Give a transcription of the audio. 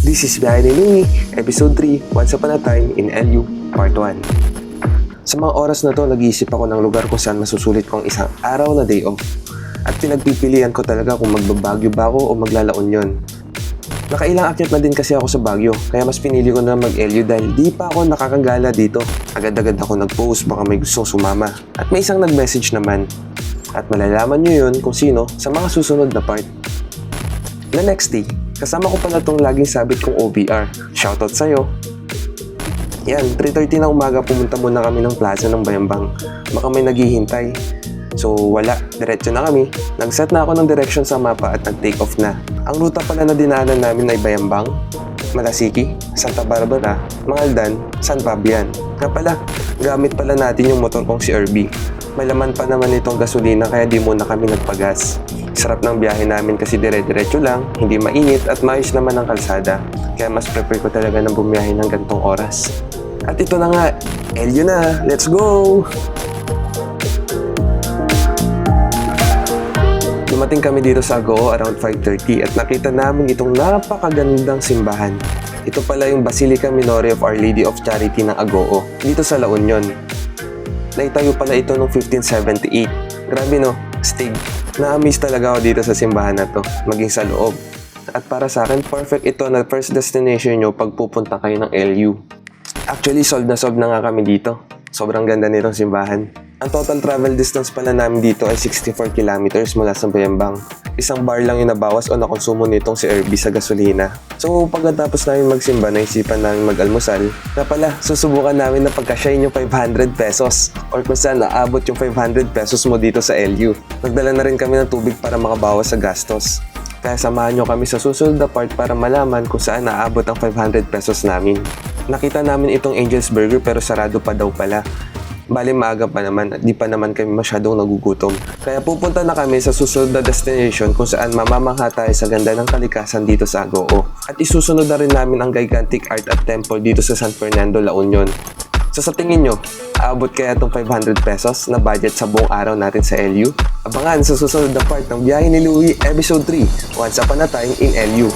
This is Biyahe ni Louie, Episode 3, Once Upon a Time in LU, Part 1. Sa mga oras na to, nag-iisip ako ng lugar kung saan masusulit ko ang isang araw na day off. At pinagpipilian ko talaga kung magbabagyo ba ako o magla-La Union. Nakailang akyat na din kasi ako sa Baguio, kaya mas pinili ko na mag-LU dahil di pa ako nakakagala dito. Agad-agad ako nag-post, baka may gustong sumama. At may isang nag-message naman. At malalaman nyo yun kung sino sa mga susunod na part. The next day, kasama ko pala tong laging sabit kong OBR. Shoutout sa'yo. Yan, 3:30 na umaga pumunta muna kami ng plaza ng Bayambang. Baka may naghihintay. So wala, diretso na kami. Nag-set na ako ng direction sa mapa at nag-take off na. Ang ruta pala na dinaanan namin ay Bayambang, Malasiki, Santa Barbara, Mangaldan, San Fabian. Nga pala, gamit pala natin yung motor kong si Irby. May laman pa naman itong gasolina kaya di muna kami nagpagas. Sarap ng biyahe namin kasi dire-diretso lang, hindi mainit at maayos naman ang kalsada. Kaya mas prefer ko talaga ng bumiyahe ng gantong oras. At ito na nga, LU na! Let's go! Dumating kami dito sa Agoo around 5:30 at nakita namin itong napakagandang simbahan. Ito pala yung Basilica Minore of Our Lady of Charity ng Agoo, dito sa La Union. Naitayo pala ito noong 1578. Grabe no, stig. Na-amaze talaga ako dito sa simbahan na to, maging sa loob. At para sa akin, perfect ito na first destination nyo pag pupunta kayo ng LU. Actually, solved na nga kami dito. Sobrang ganda nitong simbahan. Ang total travel distance pala namin dito ay 64 kilometers mula sa Bayambang. Isang bar lang yung nabawas o nakonsumo nitong si Irby sa gasolina. So pagkatapos namin magsimba, naisipan namin mag-almusal. Na pala, susubukan namin na pagkasyahin yung 500 pesos or kung saan naabot yung 500 pesos mo dito sa LU. Nagdala na rin kami ng tubig para makabawas sa gastos. Kaya samahan nyo kami sa susunod na part para malaman kung saan naabot ang 500 pesos namin. Nakita namin itong Angel's Burger pero sarado pa daw pala. Bali maaga pa naman at di pa naman kami masyadong nagugutom. Kaya pupunta na kami sa susunod na destination kung saan mamamangha tayo sa ganda ng kalikasan dito sa Agoo. At isusunod na rin namin ang gigantic art at temple dito sa San Fernando, La Union. So sa tingin nyo, aabot kaya itong 500 pesos na budget sa buong araw natin sa LU? Abangan sa susunod na part ng Biyahe ni Louie Episode 3, Once Upon a Time in LU.